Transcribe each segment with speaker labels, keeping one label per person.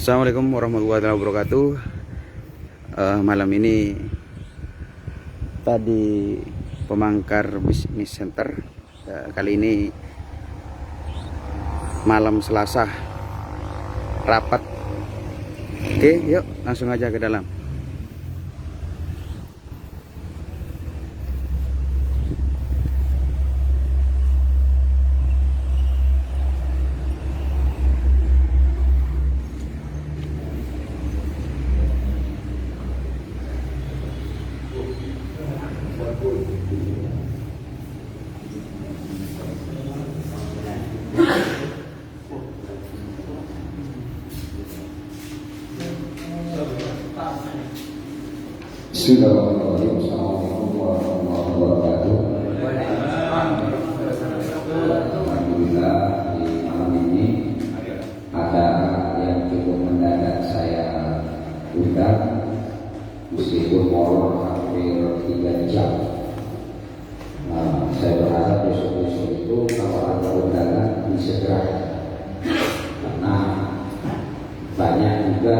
Speaker 1: Assalamualaikum warahmatullahi wabarakatuh. Malam ini tadi Pemangkar Business Center. Kali ini malam Selasa rapat. Oke, yuk langsung aja ke dalam.
Speaker 2: Bismillahirrahmanirrahim. Assalamualaikum warahmatullahi wabarakatuh. Alhamdulillah di malam ini ada yang cukup mendadak saya undang, meskipun molor hampir 3 jam. Saya berharap besok-besok itu kalau ada undangan disegerakan, karena banyak juga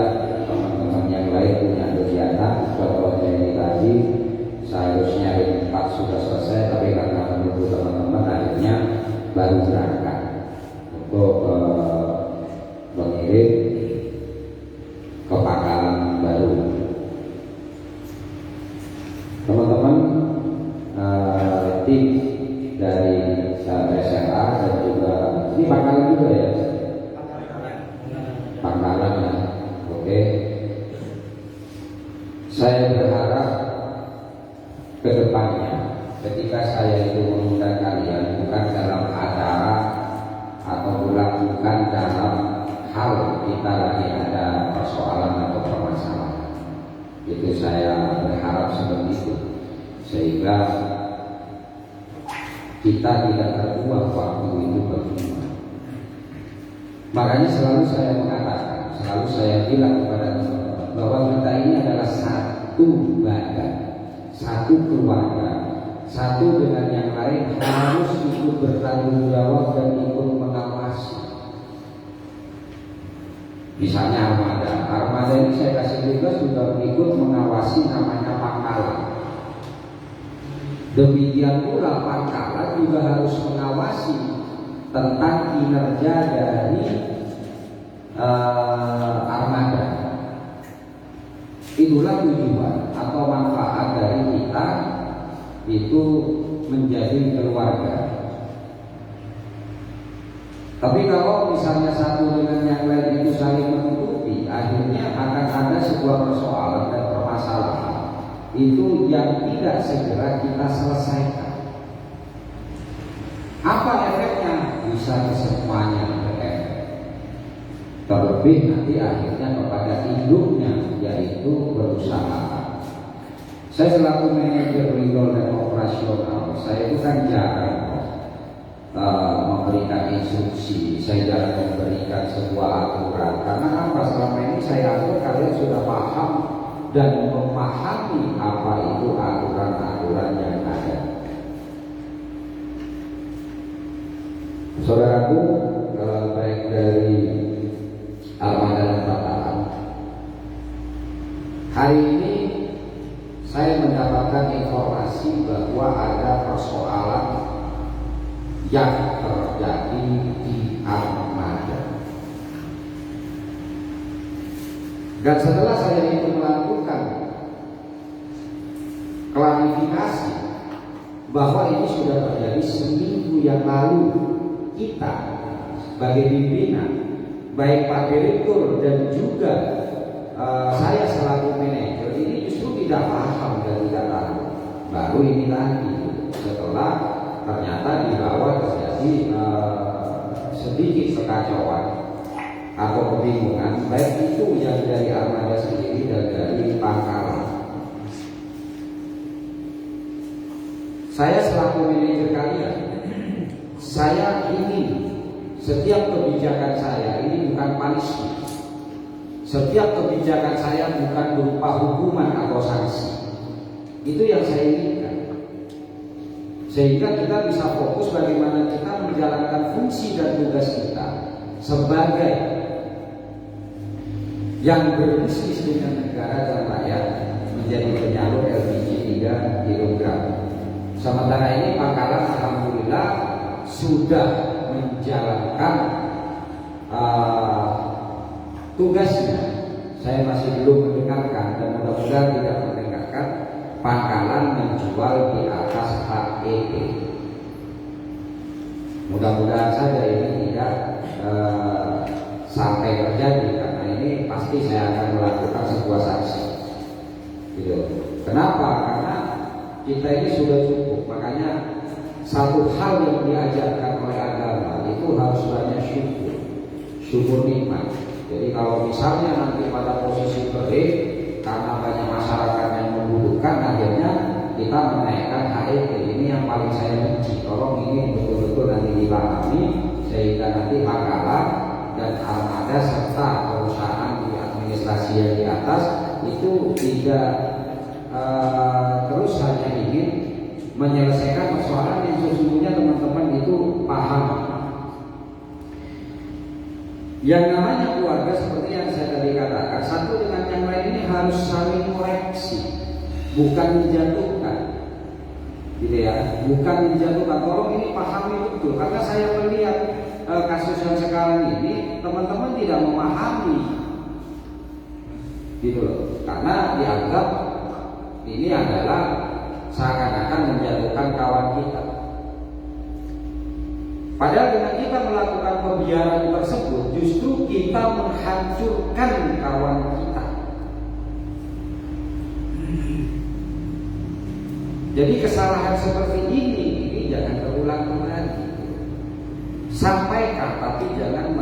Speaker 2: teman-teman yang lain punya kegiatan. Contohnya ini tadi saya harus nyari 4 sudah selesai, tapi karena menunggu teman-teman akhirnya baru berangkat untuk mengirim ke Pangkalan Baru. Teman-teman tim dari SMA dan juga ini Pangkalan juga ya, Pangkalan ya. Oke. Saya berharap ke depannya ketika saya itu mengundang kalian bukan dalam acara atau bukan dalam hal kita lagi ada persoalan atau permasalahan. Itu saya berharap seperti itu, sehingga kita tidak terbuang waktu itu berdua. Makanya selalu saya mengatakan, selalu saya bilang kepada teman-teman bahwa kita ini adalah satu badan, satu keluarga, satu dengan yang lain harus ikut bertanggung jawab dan ikut mengawasi. Misalnya armada ini saya kasih tugas juga ikut mengawasi namanya Pangkalan. Demikian pula Pangkalan juga harus mengawasi tentang kinerja dari armada. Itulah tujuan atau manfaat dari kita itu menjadi keluarga. Tapi kalau misalnya satu dengan yang lain itu saling menutupi, akhirnya akan ada sebuah persoalan dan permasalahan itu yang tidak segera kita selesaikan. Apa efeknya? Bisa semuanya berefek. Terlebih nanti akhirnya kepada induknya, yaitu berusaha. Saya selaku manajer legal dan operasional, saya itu kan jarang memberikan instruksi, saya jarang memberikan sebuah aturan. Karena apa? Selama ini saya atur kalian sudah paham dan memahami apa itu aturan-aturan yang ada. Saudaraku, baik dari armada dan Pangkalan, hari ini saya mendapatkan informasi bahwa ada persoalan yang terjadi di armada. Dan setelah saya itu melakukan klarifikasi bahwa ini sudah terjadi seminggu yang lalu, kita sebagai pimpinan, baik Pak Direktur dan juga saya selaku manajer ini justru tidak paham dan tidak tahu. Baru ini tadi setelah ternyata di bawah terjadi sedikit kekacauan atau kebingungan, baik itu yang dari armada sendiri dan dari Pangkalan. Saya selaku manajer kalian, saya ingin setiap kebijakan saya ini bukan punishment. Setiap kebijakan saya bukan berupa hukuman atau sanksi. Itu yang saya inginkan. Sehingga kita bisa fokus bagaimana kita menjalankan fungsi dan tugas kita sebagai yang berbisnis dengan negara dan rakyat menjadi penyalur LPG 3 kg. Sementara ini Pangkalan alhamdulillah sudah menjalankan tugasnya. Saya masih belum mendengarkan dan mudah-mudahan tidak mendengarkan Pangkalan menjual di atas HEP. Mudah-mudahan saja ini tidak sampai terjadi, karena ini pasti saya akan melakukan sebuah sanksi. Gitu. Kenapa? Karena kita ini sudah cukup. Makanya satu hal yang diajarkan oleh agama itu harus banyak syukur nikmat. Jadi kalau misalnya nanti pada posisi berik karena banyak masyarakat yang membutuhkan, akhirnya kita menaikkan HEP. Ini yang paling saya benci. Tolong ini betul-betul nanti dipahami sehingga nanti Pangkalan dan armada serta perusahaan di administrasi yang di atas itu tidak terus hanya ingin menyelesaikan persoalan yang sesungguhnya teman-teman itu paham. Yang namanya keluarga seperti yang saya tadi katakan, satu dengan yang lain ini harus saling koreksi, bukan menjatuhkan, gitu ya, bukan menjatuhkan. Tolong ini pahami betul, karena saya melihat kasus yang sekarang ini teman-teman tidak memahami, gitu loh, karena dianggap ini adalah seakan-akan menjatuhkan kawan kita. Padahal dengan kita melakukan pembiaran tersebut, justru kita menghancurkan kawan kita. Jadi kesalahan seperti ini jangan terulang kembali. Sampaikan, tapi jangan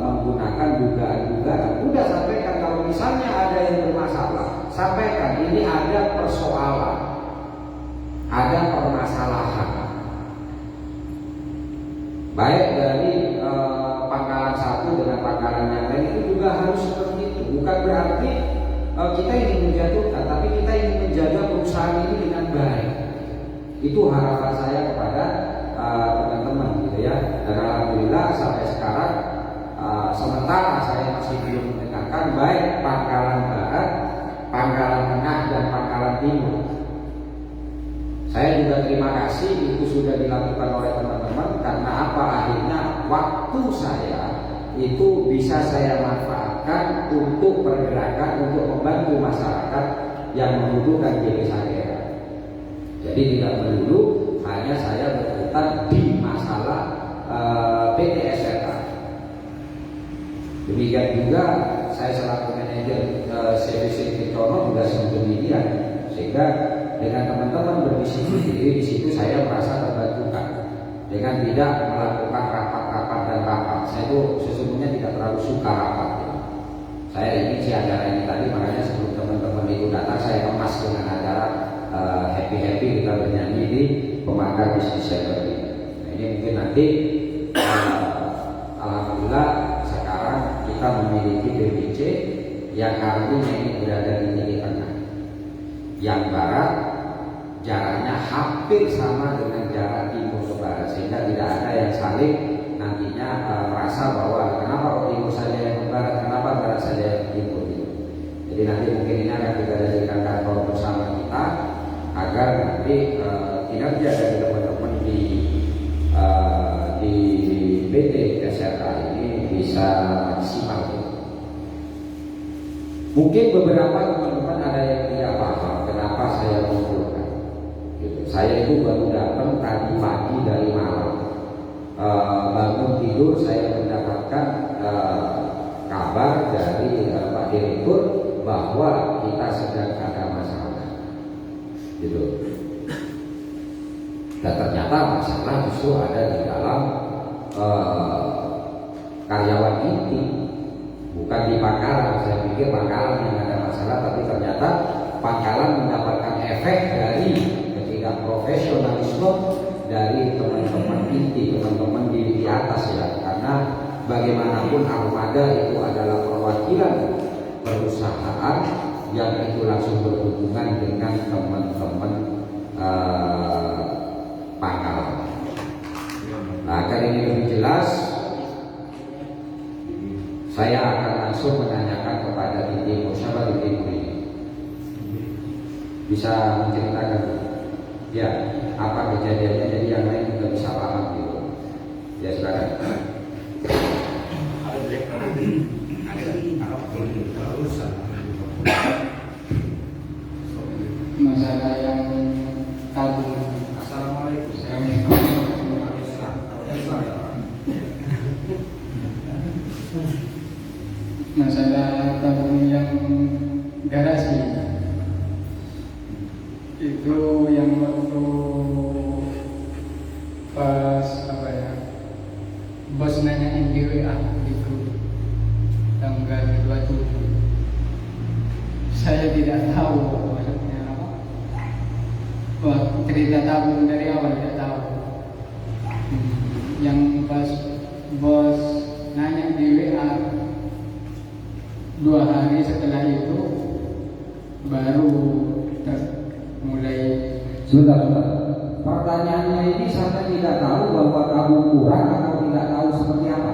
Speaker 2: menggunakan dugaan-dugaan. Udah sampaikan, kalau misalnya ada yang bermasalah, sampaikan ini ada persoalan, ada permasalahan. Baik dari Pangkalan satu dengan Pangkalan yang lain itu juga harus seperti itu. Bukan berarti kita ingin menjatuhkan, tapi kita ingin menjaga perusahaan ini dengan baik. Itu harapan saya kepada teman-teman, gitu ya. Dan alhamdulillah sampai sekarang sementara saya masih belum mendengarkan baik Pangkalan Barat, Pangkalan Tengah dan Pangkalan Timur. Saya juga terima kasih itu sudah dilakukan oleh teman-teman, karena apa, akhirnya waktu saya itu bisa saya manfaatkan untuk pergerakan, untuk membantu masyarakat yang membutuhkan desa daerah. Jadi tidak melulu hanya saya berkutat di masalah PT SRA. Demikian juga saya selaku manajer CBC Tirtono juga demikian, sehingga dengan teman-teman berbisnis sendiri di situ saya merasa terbantukan dengan tidak melakukan rapat-rapat dan rapat. Saya itu sesungguhnya tidak terlalu suka rapat. Saya ini si acara ini tadi, makanya sebelum teman-teman itu datang saya kemas dengan acara happy kita bernyanyi di Pemangkar Bisnis Center ini. Nah, ini mungkin nanti alhamdulillah sekarang kita memiliki BBC yang artinya ini berada di titik tengah. Yang barat jaraknya hampir sama dengan jarak timur ke barat, sehingga tidak ada yang saling nantinya merasa bahwa kenapa timur saja yang ke barat, kenapa barat saja yang ke timur gitu. Jadi nanti mungkin ini akan kita jadikan kantor bersama kita agar nanti kinerja dari teman-teman di PT SRA ini bisa maksimal. Mungkin beberapa teman-teman ada yang tidak paham kenapa saya mengumpulkan. Gitu. Saya itu baru datang tadi pagi dari malam. Bangun tidur saya mendapatkan kabar dari Pak Direktur bahwa kita sedang ada masalah. Gitu. Dan ternyata masalah justru ada di dalam karyawan inti. Bukan di Pangkalan, saya pikir Pangkalan yang ada masalah, tapi ternyata Pangkalan mendapatkan efek dari ketidakprofesionalisme dari teman-teman inti, teman-teman di atas ya. Karena bagaimanapun armada itu adalah perwakilan perusahaan yang itu langsung berhubungan dengan teman-teman Pangkalan. Nah, agar ini lebih jelas, saya akan langsung menanyakan kepada tim siapa tim ini. Bisa menceritakan ya apa kejadiannya, jadi yang lain juga bisa paham gitu. Ya sekarang.
Speaker 3: Masalah yang tabung.
Speaker 2: Assalamualaikum.
Speaker 3: Masalah tabung yang garasi itu yang waktu pas apa ya, bos nanyain di WA itu tanggal 27. Saya tidak tahu maksudnya apa. Wah, cerita tabung dari awal tidak tahu. Yang pas bos nanya di WA 2 hari setelah itu baru mulai.
Speaker 2: Sebentar. Pertanyaannya ini saya tidak tahu bahwa kamu kurang atau tidak tahu seperti apa.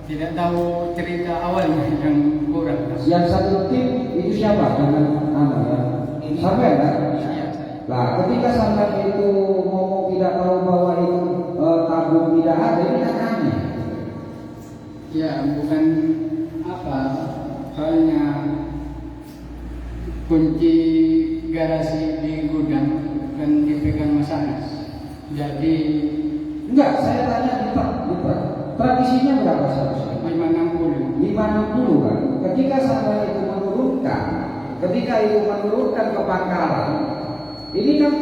Speaker 3: Tidak tahu cerita awalnya yang kurang.
Speaker 2: Yang satu tim itu siapa dengan ya? Sampai kan?
Speaker 3: Iya, saya.
Speaker 2: Nah, ketika sampai itu ngomong tidak tahu bahwa itu tabung tidak ada, ini kan aneh.
Speaker 3: Ya, bukan apa, soalnya kunci garasi di gudang kan dipegang Mas Anas. Jadi
Speaker 2: Enggak, saya tanya di truk. Tradisinya berapa seharusnya?
Speaker 3: 560.
Speaker 2: 560 kan. Ketika sampai itu menurunkan ke pangkalan, ini kan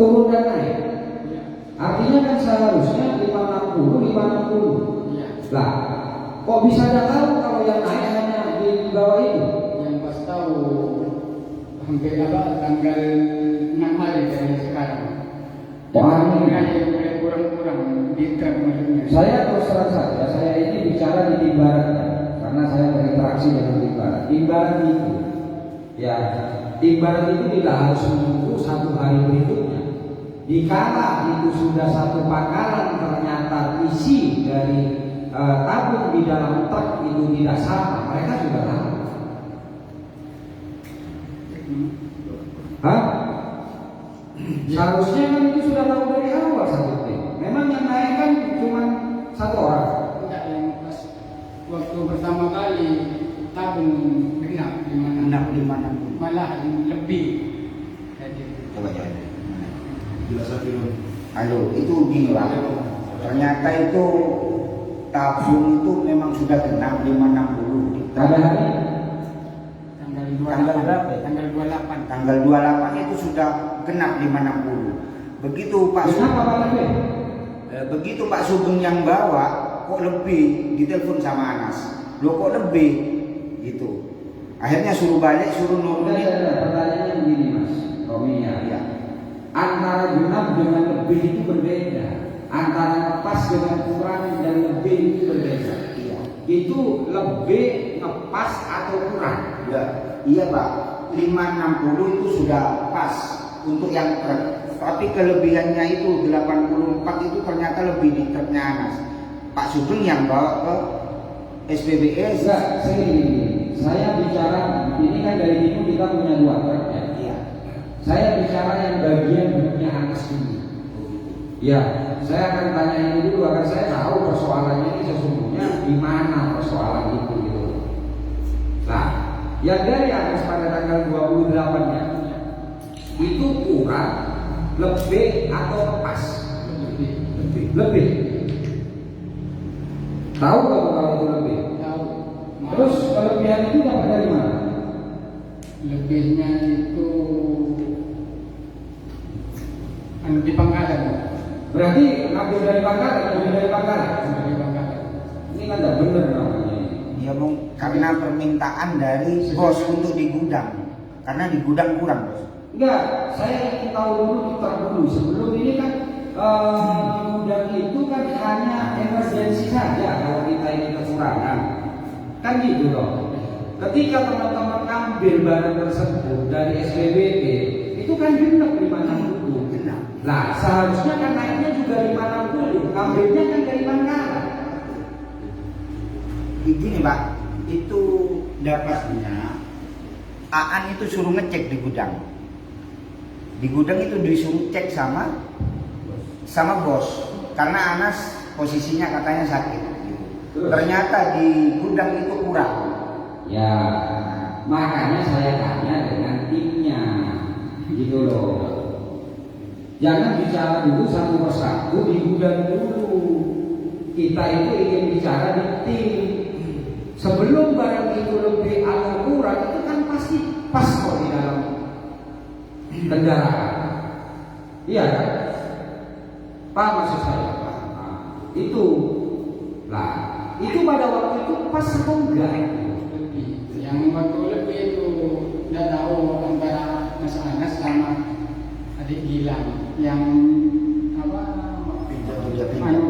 Speaker 2: turun dan naik. Artinya kan seharusnya 560.
Speaker 3: Iya.
Speaker 2: Lah, kok bisa ada tahu kalau yang naik hanya di bawah itu?
Speaker 3: Yang pas tahu hampir tanggal 6 hari dari sekarang.
Speaker 2: Wah, ini.
Speaker 3: Mulai kurang-kurang di truk maksudnya.
Speaker 2: Saya terus terang saja, saya ini bicara di timbaran karena saya berinteraksi dengan timbaran. Timbaran itu, ya, timbaran itu tidak harus menunggu 1 hari berikutnya. Dikala itu sudah satu pangkalan ternyata isi dari tabung di dalam truk itu tidak sama, mereka sudah tahu. Hah? Seharusnya kan itu sudah tahu dari awal satu tim. Memang yang naik kan cuma 1 orang.
Speaker 3: Enggak, yang pas waktu pertama kali tabung genap di mana malah lebih. Jadi
Speaker 4: Coba ya. Halo, itu gini Pak. Ternyata itu tabung itu memang sudah genap 560.
Speaker 2: Pada hari
Speaker 3: tanggal
Speaker 4: Tanggal berapa?
Speaker 3: Tanggal 28.
Speaker 4: Tanggal 28 itu sudah genap 560. Begitu Pak
Speaker 2: kenapa Pak lebih?
Speaker 4: begitu Pak Sugeng yang bawa kok lebih, ditelepon sama Anas. Loh kok lebih? Gitu. Akhirnya suruh balik, suruh nurunin.
Speaker 2: Pertanyaannya begini Mas Romi ya. Antara genap dengan lebih itu berbeda. Antara pas dengan kurang dan lebih itu berbeda.
Speaker 4: Iya.
Speaker 2: Itu lebih ngepas atau kurang?
Speaker 4: Ya, iya Pak. 560 itu sudah pas untuk yang truk. Tapi kelebihannya itu 84 itu ternyata lebih di truknya Anas. Pak Sugeng yang bawa ke SPBS.
Speaker 2: Enggak, saya bicara ini kan dari itu kita punya 2 truk ya.
Speaker 4: Iya.
Speaker 2: Saya bicara yang bagian truknya Anas ini. Ya, saya akan tanya ini dulu agar saya tahu persoalannya ini sesungguhnya di mana persoalan itu gitu. Nah, yang dari Anas pada tanggal 28-nya itu kurang, lebih atau pas? Lebih. Tahu kamu kalau itu lebih?
Speaker 3: Tahu.
Speaker 2: Terus kelebihan itu dapat dari mana?
Speaker 3: Lebihnya itu di pangkalan.
Speaker 2: Berarti ngambil dari pangkalan, lebih dari pangkalan.
Speaker 3: Dari pangkalan.
Speaker 2: Ini kan tidak benar namanya.
Speaker 4: Dia mau karena permintaan dari bos untuk di gudang. Karena di gudang kurang, Bos.
Speaker 2: Enggak, saya ingin tahu dulu kita dulu. Sebelum ini kan gudang itu kan hanya emergensi saja kalau kita ini kekurangan. Kan gitu loh. Ketika teman-teman ngambil barang tersebut dari SPBD, itu kan genap 560.
Speaker 4: Genap.
Speaker 2: Nah, seharusnya kan naiknya juga 560. Ngambilnya kan dari pangkalan.
Speaker 4: Begini Pak, itu dapatnya Aan itu suruh ngecek di gudang. Di gudang itu disuruh cek sama bos, karena Anas posisinya katanya sakit. Gitu. Ternyata di gudang itu kurang.
Speaker 2: Ya, makanya saya tanya dengan timnya, gitu loh. Jangan bicara dulu satu persatu di gudang dulu. Kita itu ingin bicara di tim. Sebelum barang itu lebih atau kurang, itu kan pasti pas kok di dalam kendaraan. Iya kan? Pak, maksud saya Pak, itu lah, itu pada waktu itu pas atau enggak?
Speaker 3: Yang waktu lebih itu tidak tahu antara Mas Anas sama adik Gilang yang apa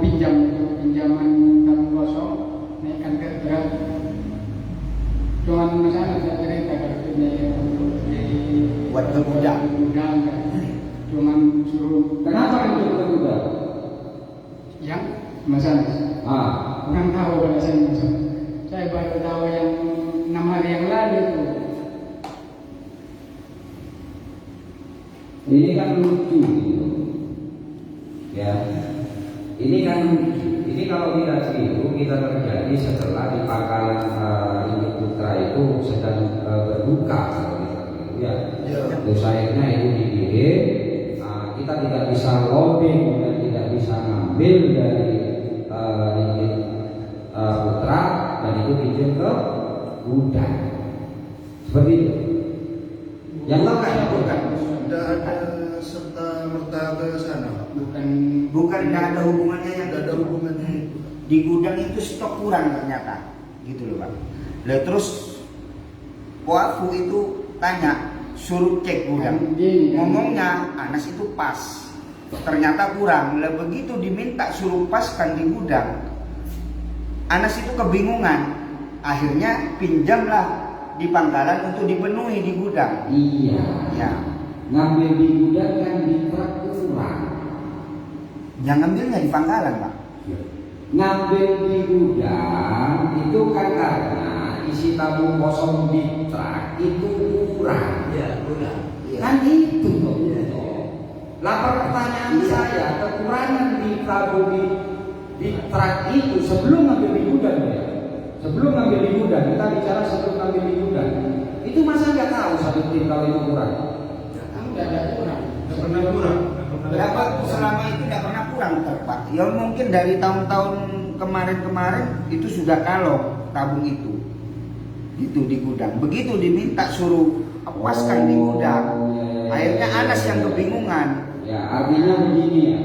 Speaker 3: pinjam itu pinjaman tabung kosong naikkan ke truk. Cuman Mas Anas saya cerita kalau ini
Speaker 4: Buat ke gudang.
Speaker 3: kan. Cuman suruh
Speaker 2: Kenapa itu berubah?
Speaker 3: yang Mas Anas. Kurang tahu kalau saya baru tahu yang 6 hari yang lalu itu.
Speaker 2: Ini kan lucu gitu. Ya. Ini kan lucu. Ini kalau kita keliru, kita terjadi setelah di pangkalan Ringgit Putra itu sedang berduka kalau kita keliru ya. Terus akhirnya itu dikirim. Kita tidak bisa loading dan tidak bisa ngambil dari Ringgit Putra dan itu pinjam ke gudang. Seperti itu. Yang makanya bukan.
Speaker 5: Tidak ada serta merta ke sana, Pak.
Speaker 4: Bukan tidak ada hubungannya yang
Speaker 5: Tidak ada hubungannya.
Speaker 4: di gudang itu stok kurang ternyata, gitu loh Pak. Lalu terus Wafu itu tanya, suruh cek gudang. Ngomongnya Anas itu pas, ternyata kurang. Lalu begitu diminta suruh paskan di gudang, Anas itu kebingungan. Akhirnya pinjamlah di pangkalan untuk dipenuhi di gudang.
Speaker 2: Iya.
Speaker 4: Ya.
Speaker 2: Ngambil di gudang kan di truk kurang.
Speaker 4: Yang ngambilnya di pangkalan Pak.
Speaker 2: Ngambil di gudang itu kan karena isi tabung kosong di truk itu kurang.
Speaker 5: Ya, kurang.
Speaker 2: Kan itu loh. Lapor pertanyaan saya, kekurangan di tabung di truk itu sebelum ngambil di gudang ya. Sebelum ngambil di gudang, kita bicara sebelum ngambil di gudang. Itu masa nggak tahu satu tim kalau itu kurang?
Speaker 3: Tidak ada kurang.
Speaker 5: Tidak pernah kurang.
Speaker 4: Dapat selama itu tidak pernah kurang Pak. Ya mungkin dari tahun-tahun kemarin-kemarin itu sudah kalau tabung itu gitu di gudang. Begitu diminta suruh paskan di gudang. Akhirnya Anas yang kebingungan.
Speaker 2: Ya artinya begini ya.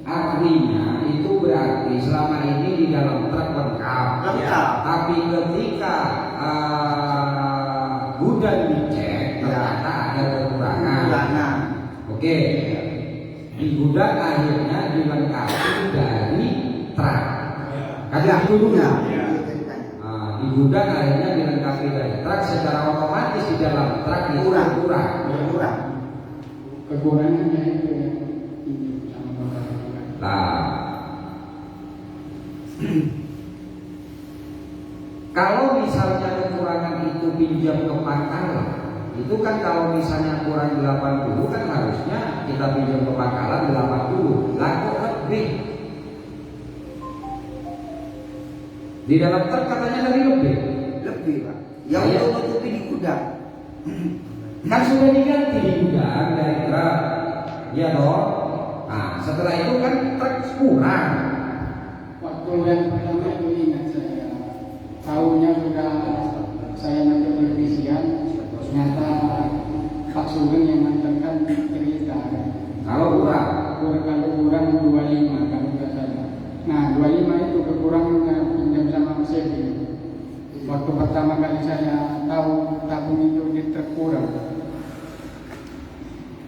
Speaker 2: Artinya itu berarti selama ini di dalam truk lengkap. Tapi ketika gudang dicek ternyata ada kekurangan. Oke. Di gudang akhirnya dilengkapi dari truk. Kan itu dulu. Di gudang akhirnya dilengkapi dari truk, secara otomatis di dalam truk itu kurang.
Speaker 3: Kekurangannya itu ya. Sama
Speaker 2: Nah, kalau misalnya kekurangan itu pinjam ke pangkalan, itu kan kalau misalnya kurang 80 kan harusnya kita pinjam ke pangkalan 80, laku lebih. Di dalam truk katanya tadi lebih.
Speaker 4: Lebih Pak. Yang untuk menutupi di gudang.
Speaker 2: Kan sudah diganti di gudang dari truk, ya toh. Nah, setelah itu kan truk kurang.
Speaker 3: Waktu yang pertama itu ingat saya, tahunya sudah saya nanti bervisian, ternyata Pak Sugeng yang mengantarkan cerita.
Speaker 2: Kalau kurang,
Speaker 3: Kalau kurang 25 kalau nggak salah. Nah 25 itu kekurangan pinjam sama Mas Evi. Waktu pertama kali saya tahu tabung itu di truk kurang.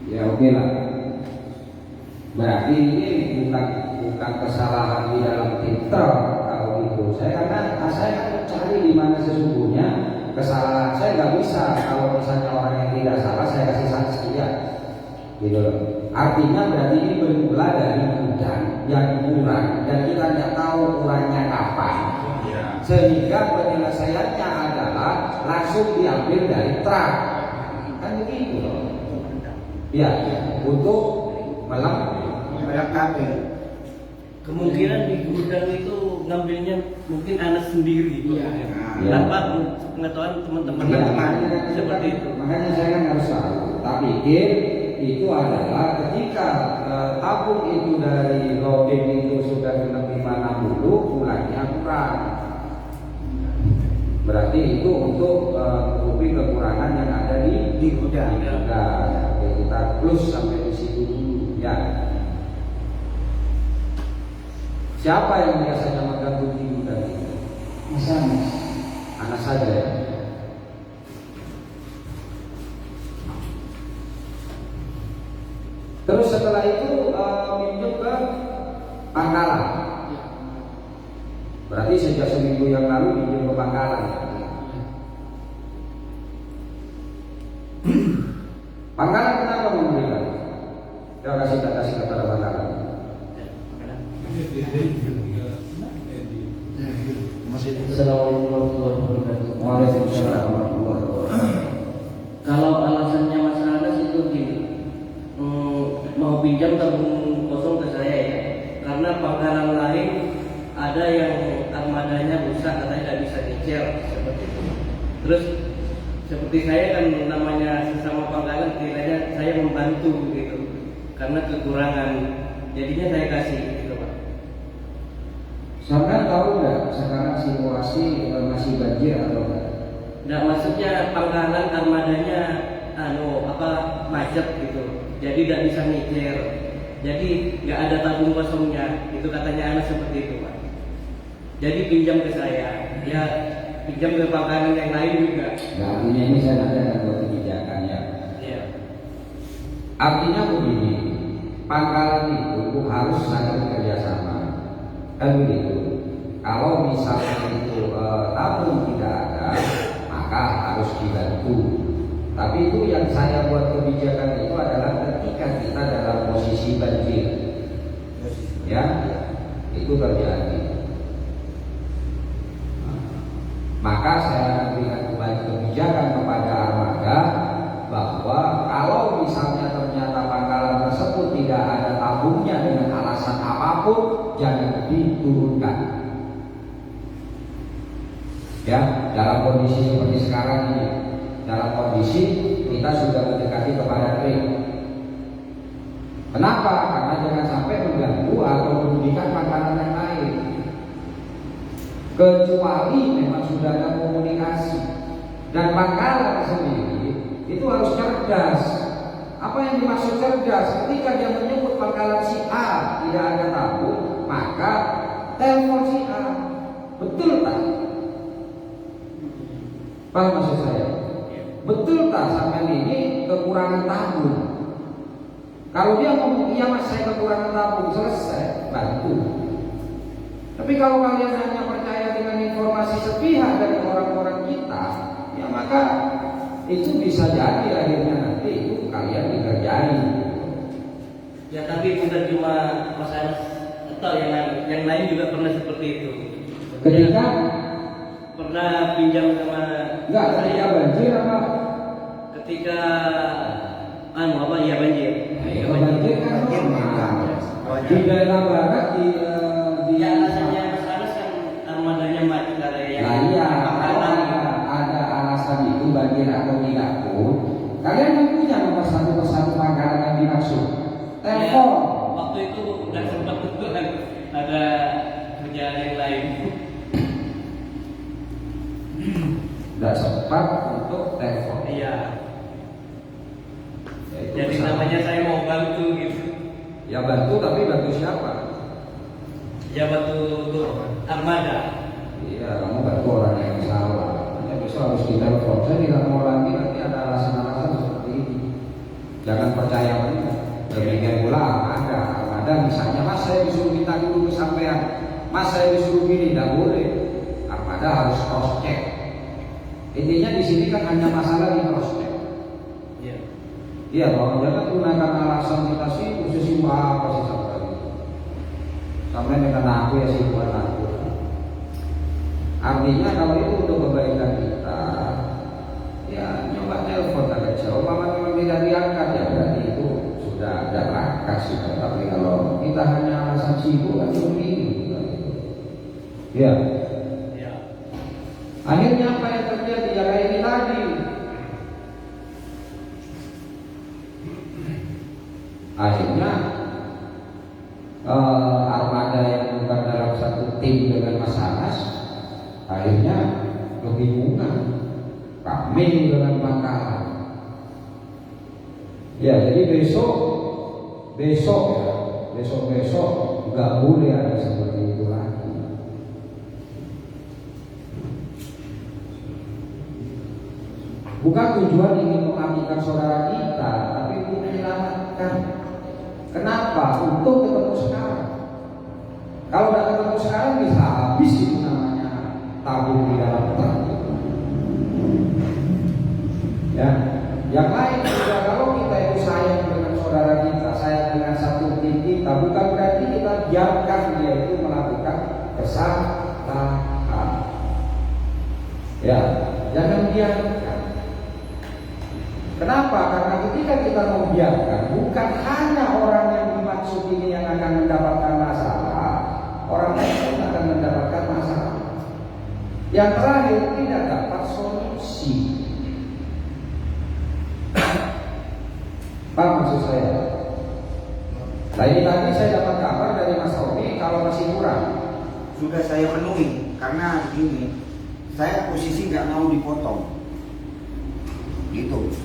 Speaker 2: ya oke lah. Berarti ini bukan kesalahan di dalam tim truk kalau itu. Saya cari di mana sesungguhnya kesalahan. Saya nggak bisa kalau misalnya orang yang tidak salah saya kasih sanksi ya, gitu loh. Artinya berarti ini bermula dari gudang yang kurang dan kita tidak tahu kurangnya kapan. sehingga penyelesaiannya adalah langsung diambil dari truk, kan begitu loh. Ya, untuk
Speaker 4: melengkapi.
Speaker 6: Kemungkinan di gudang itu ngambilnya mungkin anak sendiri,
Speaker 3: Iya.
Speaker 6: tanpa pengetahuan teman-teman seperti itu.
Speaker 2: Makanya saya kan harus tahu. Tak pikir itu adalah ketika tabung itu dari loading itu sudah 560, pulangnya kurang. Berarti itu untuk menutupi kekurangan yang ada di gudang. Oke, kita plus sampai di situ dulu ya. Siapa yang biasanya megang kunci gudang itu?
Speaker 3: Mas.
Speaker 2: Anak saja ya. Terus setelah itu minjem ke Pangkalan. Berarti sejak seminggu yang lalu minjem ke Pangkalan. Pangkalan kenapa memberikan? Kita kasih kepada Pangkalan.
Speaker 6: Assalamualaikum warahmatullahi wabarakatuh.
Speaker 2: Waalaikumsalam warahmatullahi wabarakatuh.
Speaker 6: Kalau alasannya Mas Anas itu gini, mau pinjam tabung kosong ke saya ya, karena Pangkalan lain ada yang armadanya rusak, katanya tidak bisa dicel seperti itu. Terus seperti saya kan namanya sesama Pangkalan, kiranya saya membantu gitu, karena kekurangan, jadinya saya kasih gitu Pak.
Speaker 2: Sampai tahu nggak sekarang situasi masih banjir atau enggak?
Speaker 6: Nah, maksudnya Pangkalan armadanya macet gitu, jadi tidak bisa nyetir, jadi nggak ada tabung kosongnya, itu katanya anak seperti itu Pak. Jadi pinjam ke saya, ya pinjam ke Pangkalan yang lain juga.
Speaker 2: Nah, artinya ini saya nanti akan buat kebijakan ya.
Speaker 6: Iya.
Speaker 2: Artinya begini, Pangkalan itu harus saling kerjasama. Kan begitu. Kalau misalnya itu tabung tidak ada, maka harus dibantu. Tapi itu yang saya buat kebijakan itu adalah ketika kita dalam posisi banjir, ya, itu terjadi. Maka saya akan berikan kembali kebijakan kepada armada bahwa kalau misalnya ternyata Pangkalan tersebut tidak ada tabungnya dengan alasan apapun, jangan diturunkan. Ya, dalam kondisi seperti sekarang ini, dalam kondisi kita sudah mendekati kepada trik. Kenapa? Karena jangan sampai mengganggu atau merugikan Pangkalan yang lain. Kecuali memang sudah ada komunikasi, dan Pangkalan sendiri itu harus cerdas. Apa yang dimaksud cerdas? Ketika dia menyebut Pangkalan si A tidak ada tabung, maka telepon si A. Betul tak? Apa maksud saya? Betul tak sampai ini kekurangan tabung? Kalau dia ngomong iya mas saya kekurangan tabung, selesai, bantu. Tapi kalau kalian hanya percaya dengan informasi sepihak dari orang-orang kita, ya maka itu bisa jadi akhirnya nanti itu kalian dikerjain.
Speaker 6: Ya tapi bukan cuma Mas Anas atau yang lain juga pernah seperti itu.
Speaker 2: Ketika
Speaker 6: Pernah pinjam sama
Speaker 2: enggak ketika banjir apa?
Speaker 6: ketika banjir.
Speaker 2: Banjir kan di daerah barat di
Speaker 6: Ya alasannya Mas Anas kan armadanya macet
Speaker 2: Nah, iya, kalau ada alasan itu banjir atau tidak pun, kalian kan punya nomor satu persatu Pangkalan yang dimaksud. Telepon.
Speaker 6: Waktu itu udah sempat betul kan ada kerjaan yang lain.
Speaker 2: Tidak sempat untuk telepon.
Speaker 6: Iya.
Speaker 2: Ya, itu
Speaker 6: Jadi
Speaker 2: kesalahan.
Speaker 6: namanya saya mau bantu gitu.
Speaker 2: Ya bantu, tapi bantu siapa?
Speaker 6: Ya bantu untuk armada.
Speaker 2: Iya, kamu bantu orang yang salah. Hanya besok harus ditelepon. Saya tidak mau lagi nanti ada alasan-alasan seperti ini. Jangan percaya mereka. Demikian pula ada misalnya, mas saya disuruh minta dulu kesampaian, mas saya disuruh gini, tidak boleh. Armada harus cross check. Intinya di sini kan hanya masalah di cross check.
Speaker 6: Iya.
Speaker 2: Iya, bahwa jangan gunakan alasan kita sih khusus apa sih sampai dengan aku ya sih buat aku. Artinya kalau itu untuk kebaikan kita, ya nyoba telepon agak jauh, memang tidak diangkat ya berarti itu sudah ada rakas sudah. Tapi kalau kita hanya alasan sibuk kan begini, ya. Akhirnya apa yang terjadi ya kayak ini tadi. Akhirnya armada yang bukan dalam satu tim dengan Mas Anas akhirnya kebingungan, kami dengan Makalah. Ya jadi besok nggak boleh ada seperti itu lagi. Bukan tujuan ingin mematikan saudara kita, tapi untuk menyelamatkan. Kenapa? Untuk ketemu sekarang. Kalau udah ketemu sekarang bisa habis itu namanya tabung di dalam truk. Ya, yang lain juga kalau kita itu sayang dengan saudara kita, sayang dengan satu tim kita, bukan berarti kita biarkan dia itu melakukan kesalahan. Ya, jangan biarkan. Kenapa? Karena ketika kita membiarkan, bukan hanya orang yang dimaksud ini yang akan mendapatkan masalah, orang lain pun akan mendapatkan masalah. Yang terakhir tidak dapat solusi. Paham maksud saya? Nah ini tadi saya dapat kabar dari Mas Romi kalau masih kurang.
Speaker 4: Sudah saya penuhi karena gini, saya posisi nggak mau dipotong, gitu.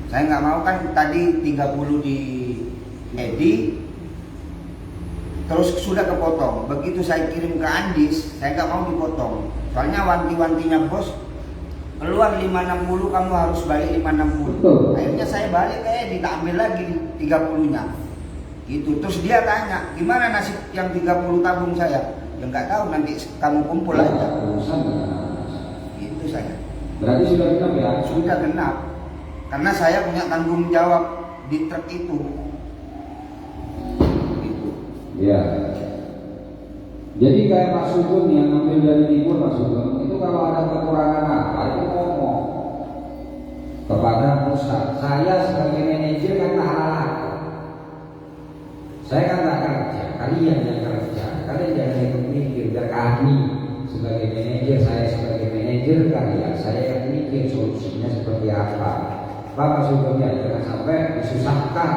Speaker 4: Saya nggak mau kan tadi 30 di Edi, terus sudah kepotong. Begitu saya kirim ke Andis, saya nggak mau dipotong. Soalnya wanti-wantinya bos, keluar 560 kamu harus balik 560. Akhirnya saya balik ke Edi, tak ambil lagi 30-nya. Gitu. Terus dia tanya, gimana nasib yang 30 tabung saya? Ya nggak tahu, nanti kamu kumpul aja. Itu saya.
Speaker 2: Berarti sudah genap ya?
Speaker 4: Sudah genap. Karena saya punya tanggung jawab di truk itu. Gitu.
Speaker 2: Ya. Jadi kayak Pak Sugeng yang ngambil dari timur, Pak Sugeng itu kalau ada kekurangan apa itu ngomong kepada pusat. Saya sebagai manajer kan tak halal. Saya kan tak kerja, kalian yang kerja. Kalian jangan ikut mikir, biar kami sebagai manajer, saya sebagai manajer kalian, saya yang mikir solusinya seperti apa. Pak Sugeng ya, jangan sampai disusahkan.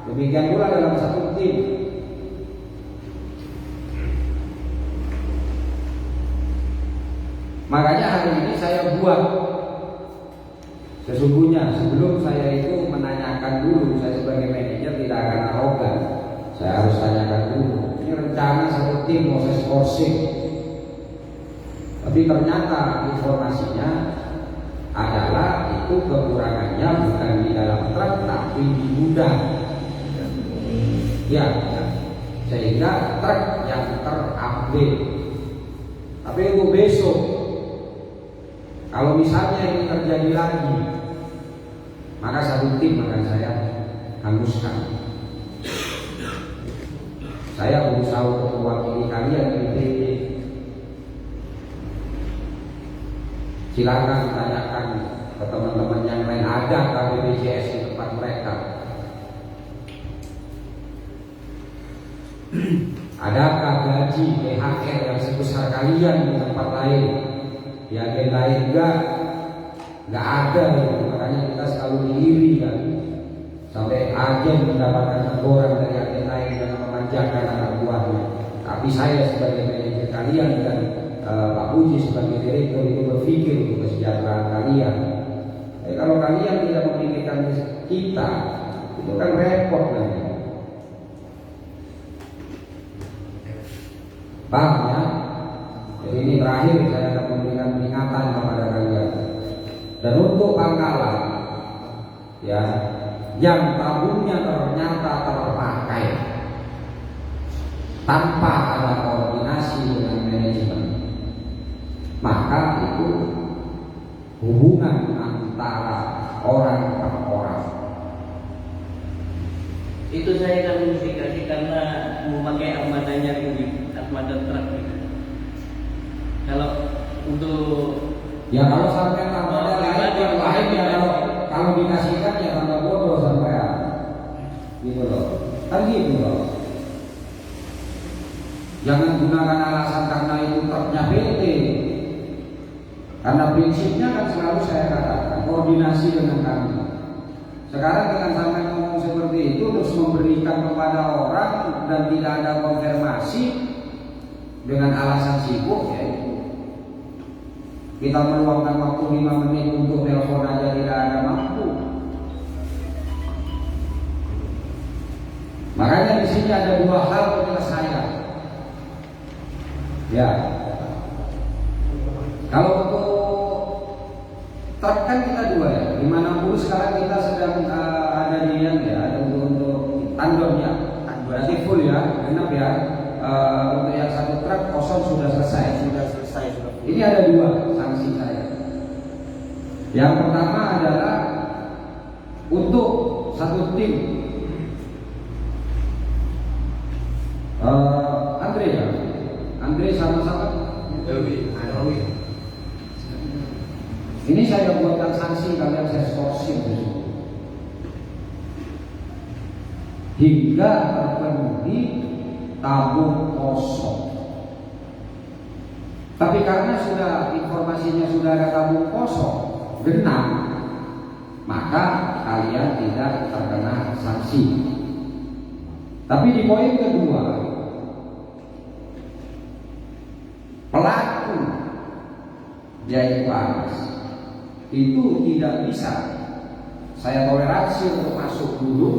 Speaker 2: Demikian pula dalam satu tim. Makanya hari ini saya buat sesungguhnya sebelum saya itu menanyakan dulu, saya sebagai manajer tidak akan arogan. Saya harus tanyakan dulu. Ini rencana satu tim mau saya skorsing. Tapi ternyata informasinya adalah itu kekurangannya bukan di dalam truk tapi di gudang. Ya, sehingga truk yang terupgrade. Tapi itu besok. Kalau misalnya ini terjadi lagi, maka satu tim akan saya hanguskan. Saya berusaha untuk mewakili kalian di PT. Silakan ditanyakan ke teman-teman yang lain, ada KBPJS di tempat mereka. Adakah gaji THR yang sebesar kalian di tempat lain? Di agen lain nggak ada gitu. Makanya kita selalu diiri kan. Sampai agen mendapatkan teguran dari agen lain dan memanjakan anak buahnya. Tapi saya sebagai manajer kalian dan Pak Puji sebagai direktur itu berpikir untuk kesejahteraan kalian. Kalau kalian tidak memikirkan kita, itu kan repot nanti. Paham ya? Jadi ini terakhir saya akan memberikan peringatan kepada kalian. Dan untuk Pangkalan, ya, yang tabungnya ternyata terpakai tanpa ada koordinasi dengan manajemen, maka itu hubungan antara orang per orang.
Speaker 6: Itu saya akan modifikasi karena memakai armadanya Rudi, armada truk. Kalau untuk
Speaker 2: Ya kalau sampai armada lain ya kalau dikasihkan ya tambah bodoh sampai gitu loh. Kan gitu loh. Jangan gunakan alasan karena itu truknya PT. Karena prinsipnya kan selalu saya katakan koordinasi dengan kami. Sekarang dengan sampai ngomong seperti itu terus memberikan kepada orang dan tidak ada konfirmasi dengan alasan sibuk ya itu. Kita meluangkan waktu 5 menit untuk telepon aja tidak ada mampu. Makanya di sini ada 2 hal penyelesaian. Ya, kalau untuk truk kan kita 2 ya, 560 sekarang kita sedang ada di yang ya, ada untuk tandonnya, berarti full ya, genap ya. Untuk yang 1 truk kosong sudah selesai. Ini ada 2 sanksi saya. Yang pertama adalah untuk 1 tim. Andre ya, Andre sama-sama. Ini saya buatkan sanksi kalian saya skorsing hingga terpenuhi tabung kosong. Tapi karena sudah informasinya sudah ada tabung kosong genap, maka kalian tidak terkena sanksi. Tapi di poin kedua, pelaku yaitu Anas itu tidak bisa saya toleransi untuk masuk dulu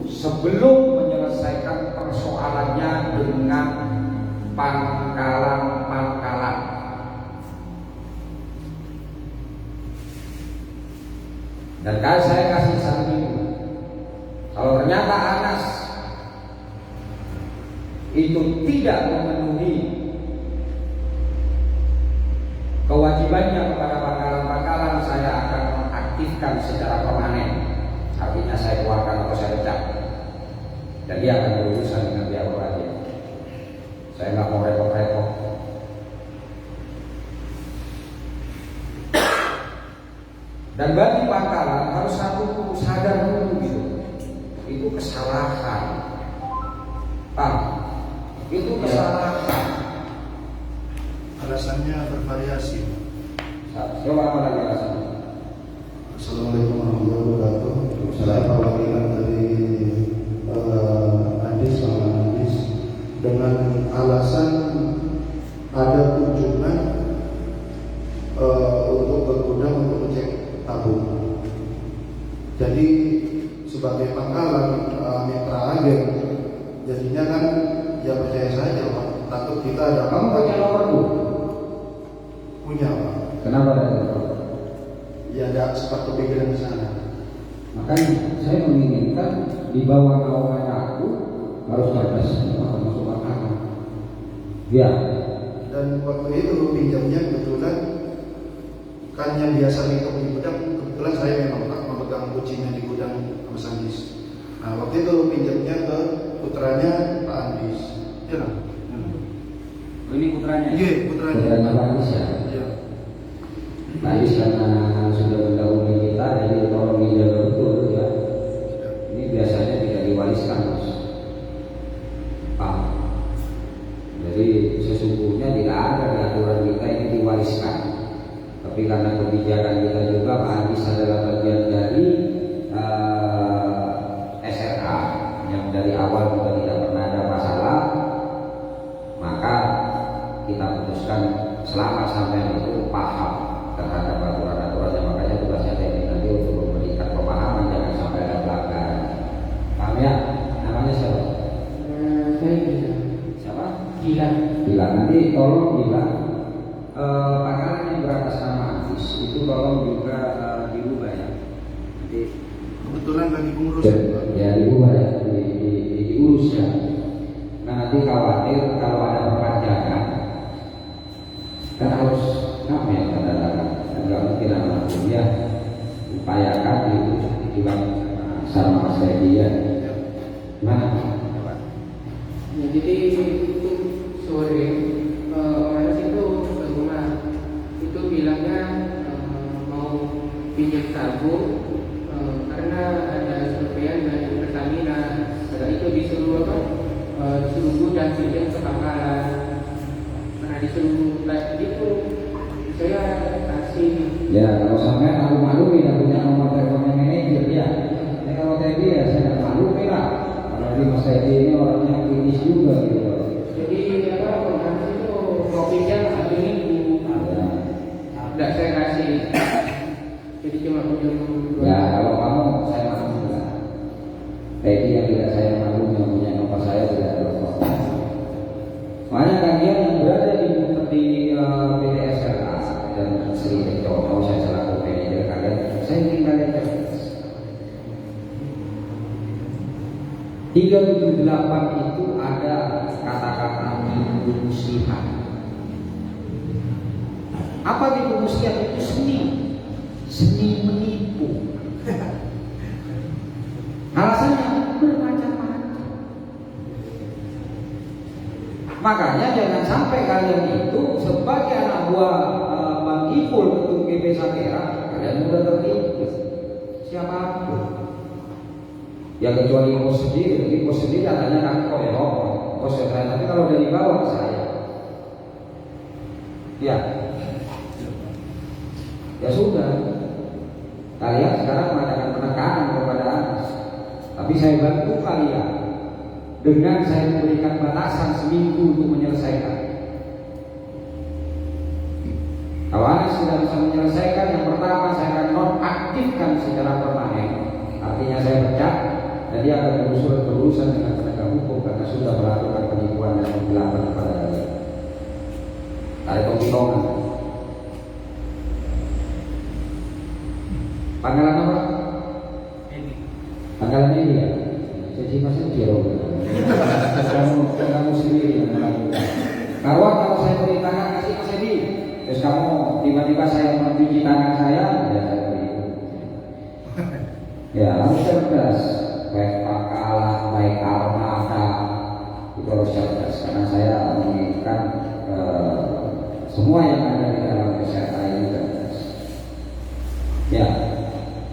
Speaker 2: sebelum menyelesaikan persoalannya dengan pangkalan-pangkalan. Dan kalau saya kasih satu minggu, kalau ternyata Anas itu tidak memenuhi kewajibannya kepada pangkalan-pangkalan, saya akan mengaktifkan secara permanen. Artinya saya keluarkan atau saya pecat. Dan dia akan berurusan dengan pihak berwajib. Saya nggak mau repot-repot. Dan bagi pangkalan harus satu sadar dulu gitu. Itu kesalahan. Itu kesalahan.
Speaker 5: Alasannya bervariasi.
Speaker 2: Coba apa lagi alasannya?
Speaker 5: Assalamualaikum warahmatullahi wabarakatuh. Saya perwakilan dari Andis sama Andis dengan alasan ada kunjungan untuk bergudang untuk ngecek tabung. Jadi sebagai pangkalan mitra agen, jadinya kan ya percaya saja Pak. Takut kita ada
Speaker 2: Kamu punya nomor tuh?
Speaker 5: punya Pak.
Speaker 2: Kenapa ada?
Speaker 5: Ya ada sempat kepikiran di sana.
Speaker 2: Makanya saya menginginkan di bawah naungan aku harus ada semua termasuk makanan. Ya.
Speaker 5: Dan waktu itu pinjamnya kebetulan kan yang biasa lingkup di gudang, kebetulan saya memang Pak memegang kuncinya di gudang Mas Andis. Nah waktu itu pinjamnya ke putranya Pak Andis. Ya lah.
Speaker 2: Ini putranya.
Speaker 5: Iya putranya.
Speaker 2: Putranya Pak Andis ya.
Speaker 5: Iya.
Speaker 2: Pak Andis karena sudah mendahului kita, jadi tolong dijaga betul ya. Ini biasanya tidak diwariskan Mas. Pak. Jadi sesungguhnya tidak ada di aturan kita ini diwariskan. Tapi karena kebijakan kita juga Pak Andis adalah bagian dari SRA yang dari awal juga tidak pernah ada masalah, maka kita putuskan selama sampai itu paham terhadap aturan-aturannya. Makanya tugasnya teknik nanti untuk memberikan pemahaman, jangan sampai ada pelanggaran. Paham ya? Namanya siapa?
Speaker 3: Saya bisa.
Speaker 2: Siapa?
Speaker 3: Gila.
Speaker 2: Bila nanti tolong bilang pangkalan yang beratas nama Andis itu tolong juga diubah ya. Nanti
Speaker 5: Kebetulan lagi pengurus.
Speaker 2: ya diubah ya, diurus ya. Nah nanti khawatir kalau ada perpanjangan kan harus namanya kadang-kadang nggak mungkin apapun ya, upayakan itu dibilang sama Mas Redi ya. Mana?
Speaker 3: Ya, jadi itu sore Anas itu ke rumah pinjam sabu karena ada surveian dari Pertamina. Setelah itu disuruh disuruh gudang pinjam ke pangkalan. Karena disuruh kayak gitu, saya kasih.
Speaker 2: Ya, kalau sampai malu-malu tidak punya nomor telepon manajer ya. Kalau Teddy ya saya nggak malu lah. Apalagi Mas Teddy ini orangnya kritis juga gitu.
Speaker 3: Jadi kontrak itu mau pinjam 1 minggu.
Speaker 2: Ya.
Speaker 3: Tidak saya kasih. Jadi cuma pinjam 2.
Speaker 2: Ya, kalau kamu saya malu lah. Teddy yang tidak saya malu yang punya nomor saya tidak telepon. Makanya kalian yang berada di PT SLA dan Sri Contoh saya selaku manajer kalian, saya ingin kalian cerdas. 378 itu ada kata-kata tipu muslihat. Apa tipu muslihat itu? Seni menipu. Alasannya bermacam-macam. Makanya jangan sampai kalian itu sebagai anak buah Bang Ipul ketua GP Sakera, kalian mudah tertipu siapapun. Ya kecuali bos sendiri katanya kan kok ya bos saya, tapi kalau dari bawah saya ya sudah, kalian sekarang mengadakan penekanan kepada Anas, tapi saya bantu kalian dengan saya memberikan batasan seminggu untuk menyelesaikan. Kalau Anas tidak bisa menyelesaikan, yang pertama saya akan nonaktifkan secara permanen, artinya saya pecat. Jadi akan berurusan dengan penegak hukum karena sudah melakukan penipuan dan penggelapan kepada kalian. Ada pembohongan. Panggilan apa? Panggilan ini ya. Jadi masih kira kamu sendiri yang melakukan. Kalau saya beri tangan kasih Mas Edi, terus kamu tiba-tiba saya mencuci tangan saya, ya saya beri. Ya harus cerdas. Baik pangkalan, baik armada itu harus cerdas karena saya menginginkan semua yang ada di dalam kesehatan ini cerdas. Ya,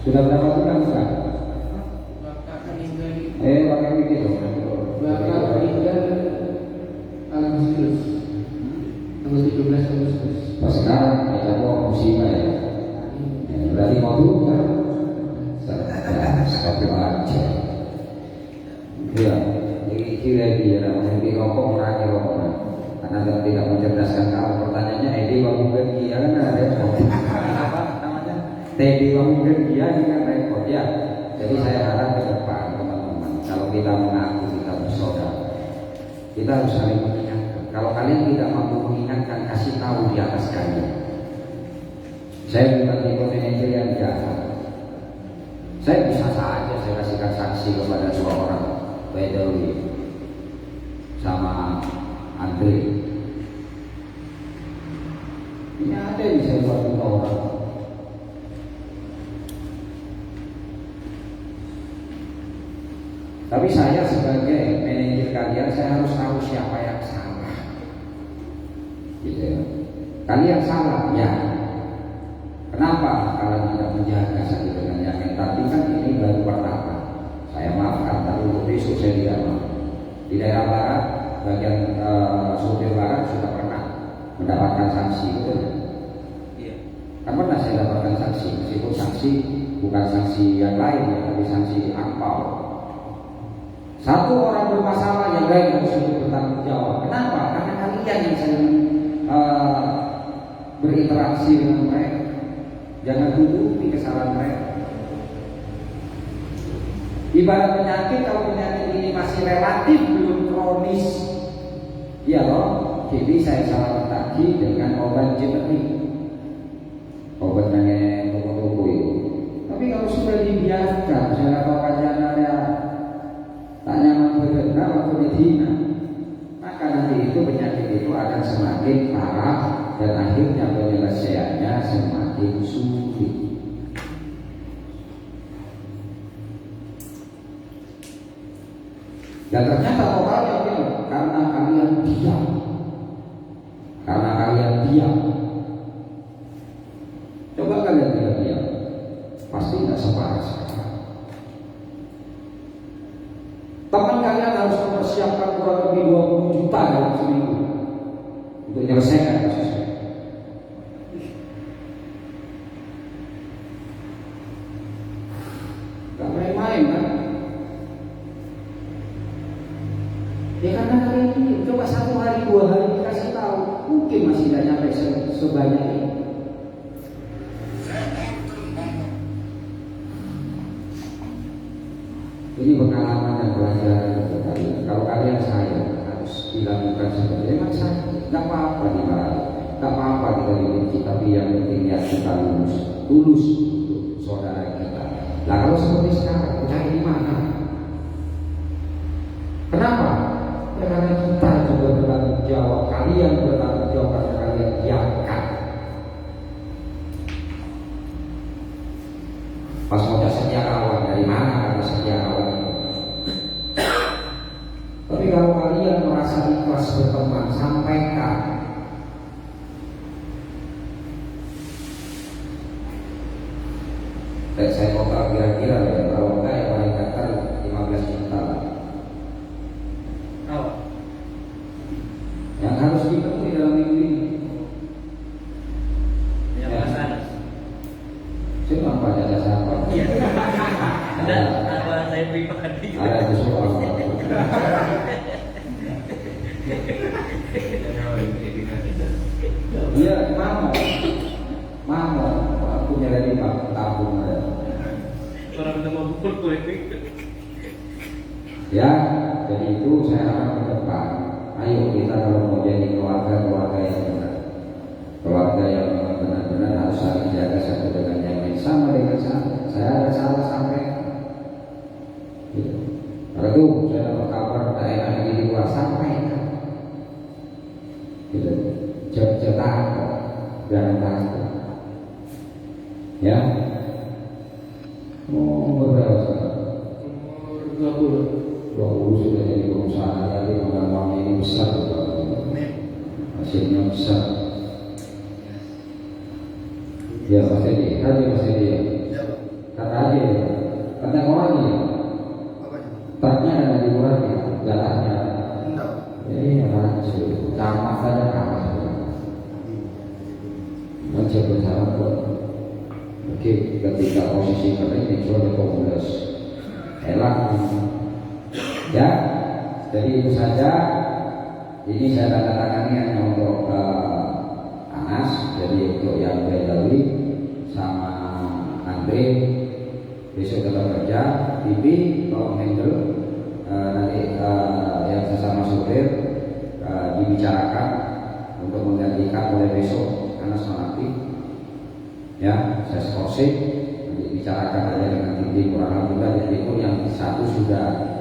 Speaker 2: sudah berapa bulan bukan?
Speaker 3: Bapak meninggal.
Speaker 2: Pakai mikir dong.
Speaker 3: Bapak meninggal Agustus, tanggal 17 Agustus.
Speaker 2: Pas sekarang ada musibah ya. Berarti mau dulu kan? Tapi aja. Ya, ini lagi ya, nanti rokok mengurangi rokok, karena tidak mencerdaskan kamu. Pertanyaannya, Edi Wamugen Gia kan ada repot. Apa namanya? Edi Wamugen Gia ini kan repot ya. Jadi saya harap ke depan teman-teman, kalau kita mengaku kita bersaudara, kita harus saling mengingatkan. Kalau kalian tidak mampu mengingatkan, kasih tahu di atas kalian. Saya bukan tipe manajer yang jahat. Saya bisa saja saya kasihkan saksi kepada dua orang, Bedawi sama Andre. Ini ada yang saya buat orang. Tapi saya sebagai manajer kalian, saya harus tahu siapa yang salah. Gitu ya. Kalian salah ya. Kenapa kalian tidak menjaga satu dengan yang lain? Tapi kan ini baru pertama. Saya maafkan, tapi untuk besok saya tidak maaf. Di daerah barat, bagian supir barat sudah pernah mendapatkan sanksi, betul ya? Iya. Kan pernah saya dapatkan sanksi, meskipun sanksi bukan sanksi yang lain, ya, tapi sanksi angpau. Satu orang bermasalah yang lain harus bertanggung jawab. Kenapa? Karena kalian yang sering berinteraksi dengan mereka. Jangan tutupi kesalahan mereka. Ibarat penyakit, kalau penyakit ini masih relatif belum kronis, ya loh. Jadi saya salah mentaki dengan obat generik, obat yang toko-toko itu. Tapi kalau sudah dibiarkan, saya katakan ya tak nyaman benar waktu dihina, maka nanti itu penyakit itu akan semakin parah dan akhirnya penyelesaiannya semakin sulit. Dan ternyata totalnya karena kalian diam. Karena kalian diam. Coba kalian diam. tidak separah sekarang. Teman kalian harus mempersiapkan kurang lebih 20 juta dalam seminggu untuk menyelesaikan kasusnya. Gak main-main kan? Ya karena hari ini coba 1 hari 2 hari dikasih tahu, mungkin masih tidak nyampe sebanyak ini. Ini pengalaman dan pelajaran untuk kalian. Kalau kalian sayang harus dilakukan seperti itu. Memang saya nggak apa-apa dimarahi, nggak apa-apa kita dibenci, tapi yang penting ya kita tulus untuk saudara kita. Nah kalau seperti sekarang, cari di mana? Kenapa? Ya karena kita juga bertanggung jawab. Kalian bertanggung jawab karena kalian diangkat. Pas mau setia kawan dari mana kata setia kawan? Tapi kalau kalian merasa ikhlas berteman, sampaikan. Saya total kira-kira ya, kalau enggak ya paling kata 15 juta lah.
Speaker 6: Apa?
Speaker 2: Yang harus dipenuhi dalam minggu ini.
Speaker 6: Yang Mas Anas.
Speaker 2: Saya nggak baca jasa apa.
Speaker 6: Iya. Ada apa saya pribadi?
Speaker 2: Ada itu soal. Iya, mau aku nyari tabung ada.
Speaker 6: Orang udah mau pukul kulit.
Speaker 2: Ya, jadi itu saya harap ke depan. Ayo kita kalau mau jadi keluarga yang benar, keluarga yang benar-benar harus saling jaga satu dengan yang lain. Sama dengan saya ada salah sampai. Gitu. Kalau itu saya dapat kabar daerah ini di luar sampaikan. Gitu. Cetak, jangan takut. Ya. Berapa sekarang? 20 sudah jadi pengusaha lagi, uangnya ini besar, hasilnya besar. Ya Mas Edi, kata aja, kata orang ya, truknya ada di luar ya, jalannya. Ini hancur, tamat saja kalah. Macam berharap pun. Oke, ketika posisi karena ini sudah komunitas, enak. Ya, jadi itu saja. Ini saya tanda tangani hanya untuk Anas, jadi untuk yang Bedawi sama Andre besok tetap kerja. Bibi tolong handle nanti yang sesama supir dibicarakan untuk menggantikan mulai besok Anas Manapi. Ya, saya skorsing nanti bicarakan aja dengan tim timur. Alhamdulillah di timur yang satu sudah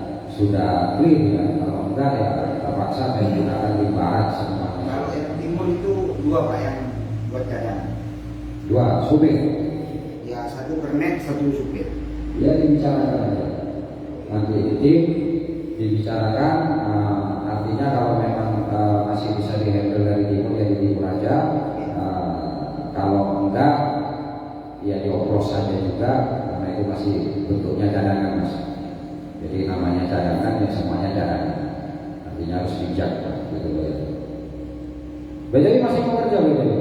Speaker 2: clear ya, kalau enggak ya terpaksa saya gunakan di barat semua.
Speaker 4: Kalau yang timur itu 2 Pak yang buat cadangan.
Speaker 2: 2 supir.
Speaker 4: Ya 1 kernet 1 supir.
Speaker 2: Ya dibicarakan aja. Nanti di tim dibicarakan. Artinya kalau memang masih bisa dihandle dari timur ya di timur aja. Kalau enggak ya dioplos saja juga karena itu masih bentuknya cadangan Mas. Jadi namanya cadangan ya semuanya cadangan. Artinya harus bijak gitu loh ya. Bedawi masih mau kerja Bedawi?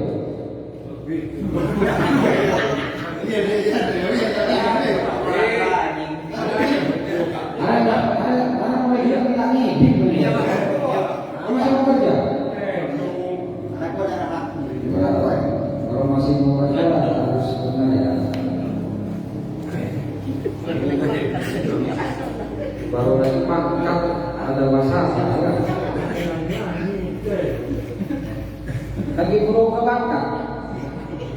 Speaker 2: Ada mau dia minta ngidip bener. Masih mau kerja? Kalau masih mau kerja harus benar ya. Baru lagi pangkat ada masalah. Lagi burung ke pangkat,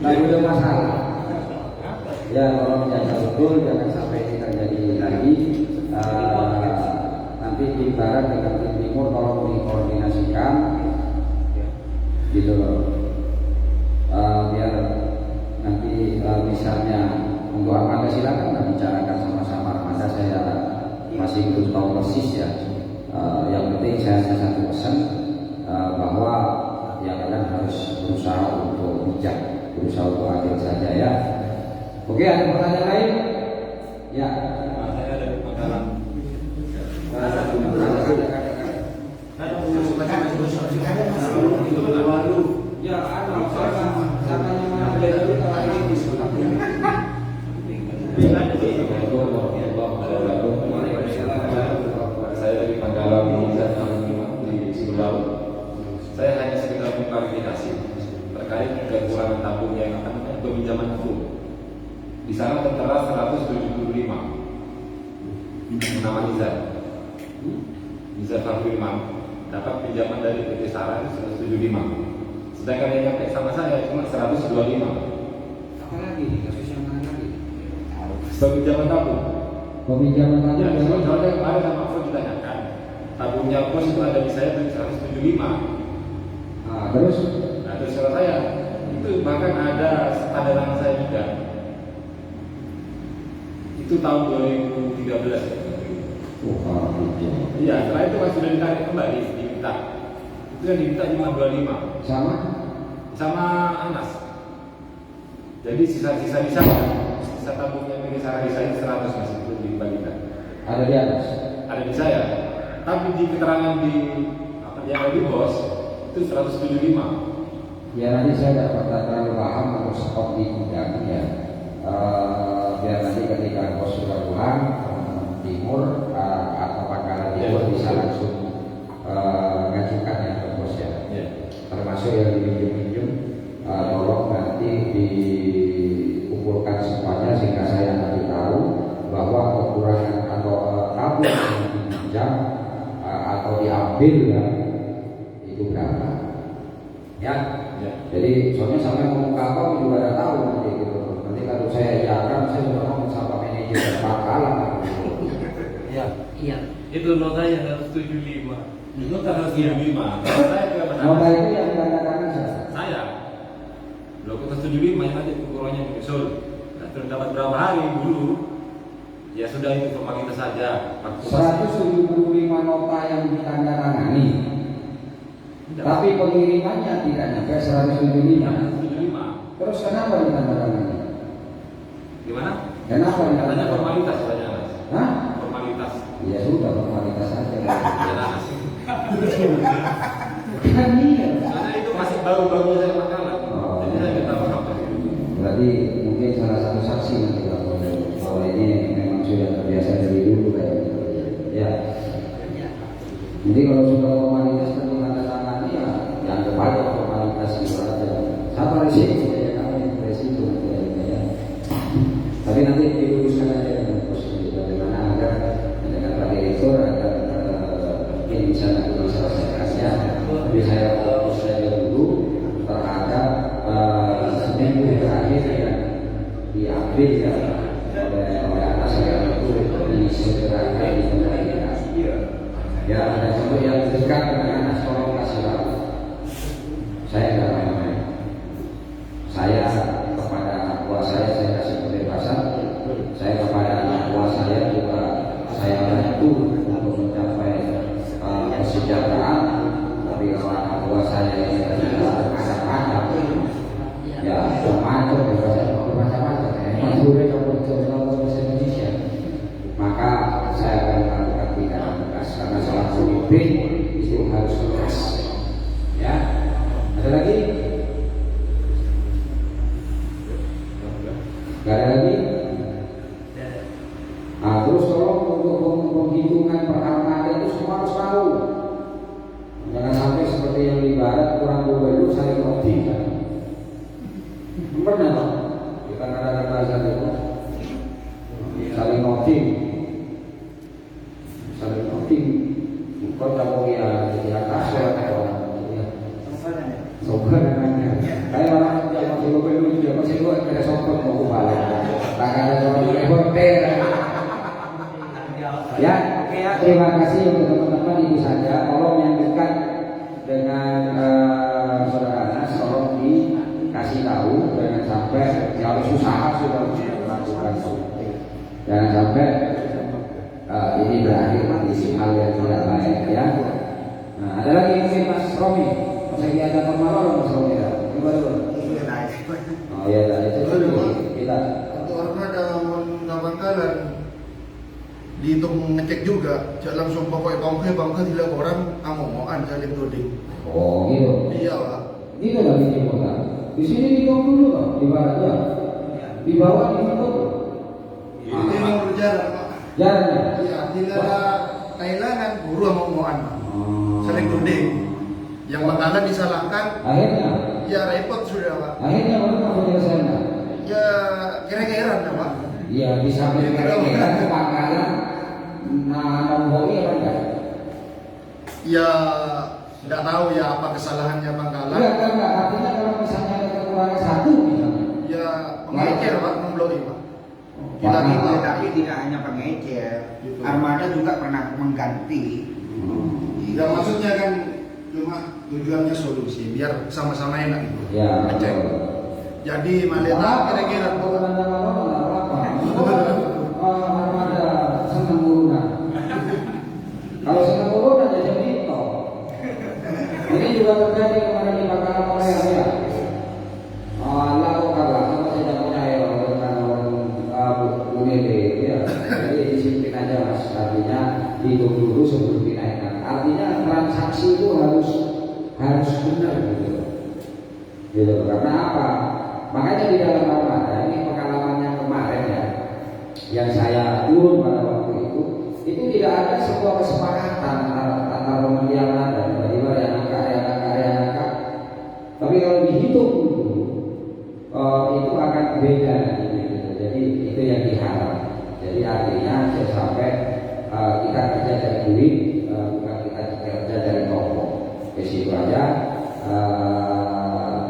Speaker 2: lagi ada masalah. Ya kalau menjaga betul jangan sampai ini terjadi lagi. Nanti tim barat dengan tim timur tolong dikoordinasikan, gitu loh. Biar nanti misalnya untuk Armada silakan kita bicarakan sama-sama. Armada saya masih belum tahu persis ya. Yang penting saya hanya satu pesan bahwa ya kalian harus berusaha untuk bijak, berusaha untuk adil saja ya. Oke, ada pertanyaan lain? Ya.
Speaker 7: Saya dari Pangkalan.
Speaker 2: Ya, katanya mana beli kalau ini
Speaker 7: Saya dari Pangkalan di Sebelah. Saya hanya sekedar mengklarifikasi terkait kekurangan tabung yang akan peminjaman tabung. Di sana tertera 175 nama Izar Fahri Imam dapat pinjaman dari PT Sarah 175. Sedangkan yang nyampe sama saya cuma 125.
Speaker 2: apa lagi nih kasus yang mana lagi?
Speaker 7: Peminjaman tabung.
Speaker 2: Peminjaman
Speaker 7: Ya,
Speaker 2: tabung
Speaker 7: soalnya kemarin sama Afro ditanyakan tabungnya bos itu ada di saya dari 175.
Speaker 2: Nah, terus
Speaker 7: Nah terus kata saya itu bahkan ada standar nama saya juga. Itu tahun 2013. Iya, setelah itu pas sudah ditarik kembali diminta. Itu yang diminta cuma 25
Speaker 2: sama
Speaker 7: Anas. Jadi sisa-sisa di sana, sisa tabungnya milik Sarah di saya 100 masih belum dikembalikan.
Speaker 2: ada di atas.
Speaker 7: Ada di saya. Tapi di keterangan di apa yang ada di bos itu 175.
Speaker 2: Ya nanti saya dapat terlalu paham atau stok di gudang ya. Biar nanti ketika bos sudah pulang timur atau Pangkalan Timur bisa langsung ngajukan ya ke bos ya. Termasuk yang diminjam tolong nanti dikumpulkan semuanya sehingga saya nanti tahu bahwa kekurangan atau tabung yang dipinjam atau diambil ya itu berapa ya. Jadi soalnya sampai ngomong kapal juga ada tahu nanti gitu. Nanti kalau saya iakan saya sudah ngomong sama manajer Pangkalan gitu.
Speaker 6: Iya. Itu notanya 175.
Speaker 7: Itu tanggal 75. Kalau saya juga benar.
Speaker 2: Nota itu yang tanda tangan
Speaker 7: Saya. Loh kok 175 yang nanti ukurannya menyusul. Nah, terus dapat berapa hari dulu? Ya sudah itu formalitas saja.
Speaker 2: 175 nota yang ditandatangani. Tapi pengirimannya tidak nyampe 175.
Speaker 7: 175.
Speaker 2: Terus kenapa ditandatangani?
Speaker 7: Gimana?
Speaker 2: Kenapa
Speaker 7: Katanya
Speaker 2: ditandatangani?
Speaker 7: formalitas katanya Mas.
Speaker 2: Hah?
Speaker 7: Formalitas.
Speaker 2: Ya sudah formalitas saja.
Speaker 7: Ya Mas.
Speaker 2: Kan iya.
Speaker 7: Karena itu masih baru-baru saya Pangkalan.
Speaker 2: Oh.
Speaker 7: Jadi saya tidak tahu apa itu.
Speaker 2: Berarti mungkin salah satu saksi nanti bahwa ini memang sudah terbiasa dari dulu kayak gitu. Ya. Jadi kalau sudah formalitas nanti tanda tangan ya yang kepada formalitas itu aja. Sama resiko ya kami resiko nanti ya. Tapi nanti diluruskan aja dengan pos bagaimana agar dengan Pak Direktur agar mungkin bisa nanti diselesaikannya. Tapi saya fokus saja dulu terhadap seminggu terakhir yang diambil ya oleh atas yang itu disegerakan dikembalikan. Ya ada contoh yang dekat dengan anas tolong kasih tahu. Saya tidak main-main. Saya kepada anak buah saya kasih kebebasan. Saya kepada anak buah saya juga saya bantu untuk mencapai kesejahteraan. Tapi kalau anak buah saya ini tidak macam-macam, ya macam-macam, bahasa Indonesia. Maka saya akan melakukan tindakan tegas karena salah pemimpin itu harus tegas. Ya, ada lagi? Gak ada lagi? Nah, terus tolong untuk penghitungan per armada itu semua harus tahu. Jangan sampai seperti yang di barat kurang gubernur saling ngoding kan? Pernah Pak? Kita katakan bahasa itu saling ngoding. Saling ngoding. Kau tak mau ya kasar atau sobat namanya. Kayak orang yang masih gubernur juga masih dua kira sobat mau balik. Tak ada orang reporter. Ya, terima kasih untuk teman-teman itu saja. Tolong yang dekat dengan saudara Anas, tolong dikasih tahu. Jangan sampai harus usaha sudah melakukan. Jangan sampai ini berakhir di hal yang tidak baik ya. Nah, ada lagi mungkin Mas Romi. Masih ada pemahaman Mas Romi ya. Gimana dulu? Oh iya, itu kita.
Speaker 5: Untuk armada Pangkalan dihitung ngecek juga, jangan langsung pokoknya bangka tidak orang amongan saling tuding.
Speaker 2: Oh gitu.
Speaker 5: Iya Pak.
Speaker 2: Gitu nggak dihitung Pak? Di sini dihitung dulu Pak, ibaratnya di bawah dihitung.
Speaker 5: Itu memang berjalan Pak.
Speaker 2: Jalannya.
Speaker 5: Iya, tidak ada Thailandan guru amongan Pak. Saling tuding. Yang bakalan disalahkan,
Speaker 2: Akhirnya,
Speaker 5: ya repot sudah Pak.
Speaker 2: akhirnya mana penyelesaiannya?
Speaker 5: Ya kira-kira Pak.
Speaker 2: Iya bisa kira-kira ke Pangkalan, nombori apa enggak?
Speaker 5: Ya tidak tahu ya apa kesalahannya Bangkalan.
Speaker 2: Enggak, artinya kalau misalnya ada kekurangan satu misalnya.
Speaker 5: Ya pengecer Pak, membloi Pak.
Speaker 2: Wah,
Speaker 4: Tapi tidak hanya pengecer,
Speaker 5: Gitu.
Speaker 4: armada juga pernah mengganti.
Speaker 5: Ya maksudnya kan cuma tujuannya solusi biar sama-sama enak gitu.
Speaker 2: Ya,
Speaker 5: Ngecek. Jadi Maleta kira-kira
Speaker 2: armada senang urunan. Kalau senang urunan jadi itu. Ini juga terjadi kemarin di Bangkalan Korea ya. Allah kok kalah sama tidak percaya dengan orang UNED ya. Jadi disiplin aja Mas. Artinya hitung dulu sebelum dinaikkan. Artinya transaksi itu harus benar gitu. Gitu. Karena apa? Makanya di dalam armada ini pengalamannya kemarin ya, yang saya turun pada waktu itu tidak ada sebuah kesepakatan antara pemilihan dan tiba-tiba yang angka. Tapi kalau dihitung dulu, itu akan beda gitu. Jadi itu yang diharap. Jadi artinya sampai kita kerja dari duit, bukan kita kerja dari toko. Di situ aja.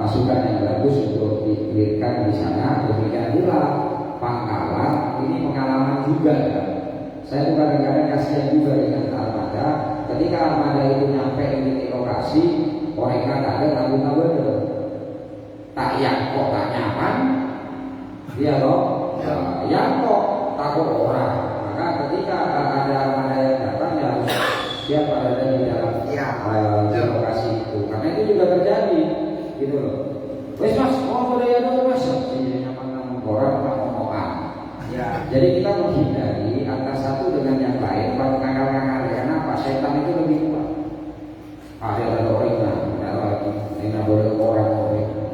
Speaker 2: Masukan yang bagus untuk diberikan di sana. Demikian pula Pangkalan ini pengalaman juga ya. Saya tuh kadang-kadang kasihan juga dengan armada. Ketika armada itu nyampe di lokasi, mereka kaget tanggung-tanggung tak yang kok tak nyaman, iya loh, yang kok takut orang. Maka ketika ada armada yang datang ya harus siap berada di dalam lokasi itu. Karena itu juga terjadi. Gitu loh. Wes Mas, mau budaya dulu Mas. Iya nyaman orang ngomongan. Ya, jadi kita menghindari antara satu dengan yang lain. Kalau ngakal-ngakal karena apa? Setan itu lebih kuat. Ada orang yang lagi, yang boleh orang.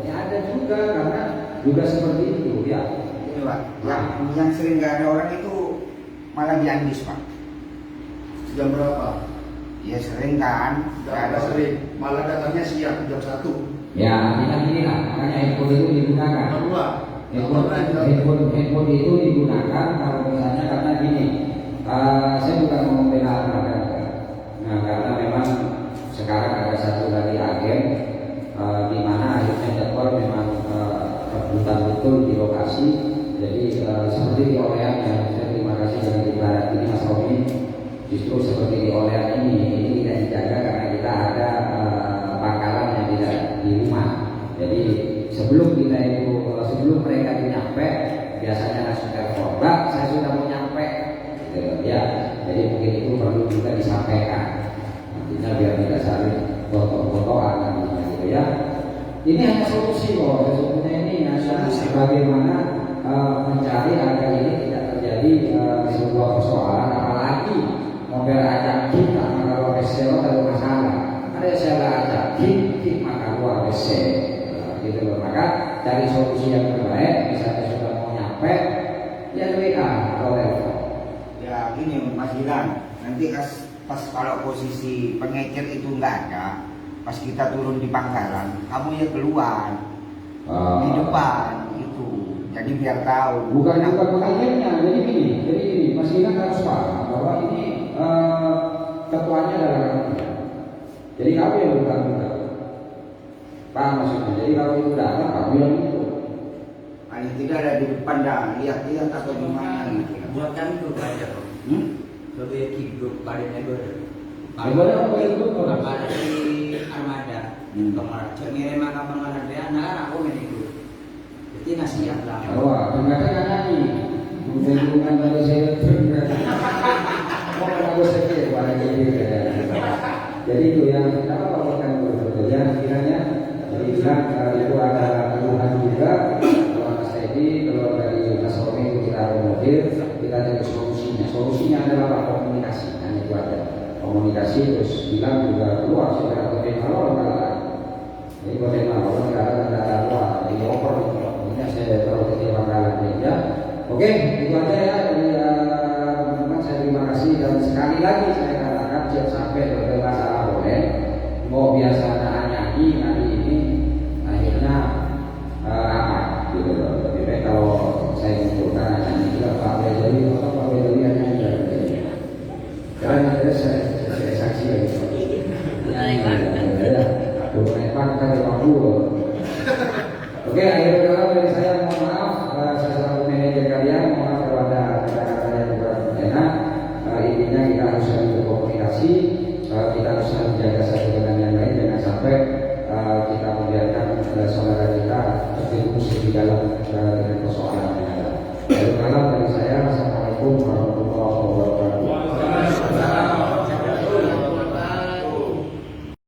Speaker 2: Ya ada juga karena juga seperti itu ya.
Speaker 4: Ini Pak, yang sering nggak ada orang itu malah diandis Pak.
Speaker 5: Jam berapa?
Speaker 4: Ya sering kan, nggak ada
Speaker 5: sering. Malah datangnya siang jam 1.
Speaker 2: Ya, artinya gini lah, makanya handphone itu digunakan. Handphone itu digunakan kalau misalnya karena gini, saya bukan mau membela armada. Nah, karena memang sekarang ada satu lagi agen di mana akhirnya jadwal memang rebutan betul di lokasi. Jadi seperti di Olean ya, saya terima kasih dengan deklarasi ini Mas Romi. Justru seperti di Olean ini tidak dijaga karena kita ada Pangkalan yang tidak di rumah. Jadi sebelum mereka itu nyampe, biasanya langsung telepon, Mbak, saya sudah mau nyampe, gitu, ya. Jadi mungkin itu perlu juga disampaikan. Nantinya biar tidak saling foto-fotoan, gitu ya. Ini hanya solusi loh, sesungguhnya ini hanya bagaimana mencari agar ini tidak terjadi sebuah persoalan, apalagi mobil ajak kita kalau SEO ada masalah. Ada saya ajak kita maka luar biasa, gitu loh. Maka cari solusi yang terbaik. Misalnya sudah mau nyampe, ya WA atau telepon.
Speaker 4: Ya gini Mas Gilang, nanti pas kalau posisi pengecer itu nggak ada, pas kita turun di Pangkalan, kamu ya keluar di depan itu. Jadi biar tahu.
Speaker 2: Bukan pengajarnya. Jadi gini, Mas Gilang harus paham bahwa ini ketuanya adalah kamu. Jadi kamu yang bertanggung. Paham maksudnya? Jadi kalau itu datang, kamu yang itu.
Speaker 4: Paling tidak ada di depan dah, lihat-lihat atau gimana gitu.
Speaker 8: Buat kami grup aja kok. Lebih grup badannya gue.
Speaker 2: Kalau itu
Speaker 8: Ada di armada. Kemarin ngirim kapan dia anak aku main grup. Jadi ngasih yang lah.
Speaker 2: wah, ternyata kan nyanyi. Hubungan dari saya terus. Mau aku sedih pada diri. Jadi itu yang kita lakukan berbeda kiranya. Jadi itu ada keluhan juga. Kalau Mas Teddy, kalau dari Mas Romi itu kita akomodir, kita cari solusinya. Solusinya adalah apa? komunikasi terus bilang juga keluar saudara Koten Malon kalah. Jadi Koten Malon sekarang ada keluar di over. Ini saya taruh ke Bangkalan ya. Oke, itu aja ya dari teman-teman. Saya terima kasih dan sekali lagi saya katakan jangan sampai berbagai masalah boleh. Mau biasa nyanyi hari ini akhirnya apa gitu loh. Lebih baik kalau saya munculkan nyanyi juga Pak Bedoli atau Pak Bedoli nyanyi juga. Karena saya saksi lagi. Ya, ya, ya. Bukan kan kalau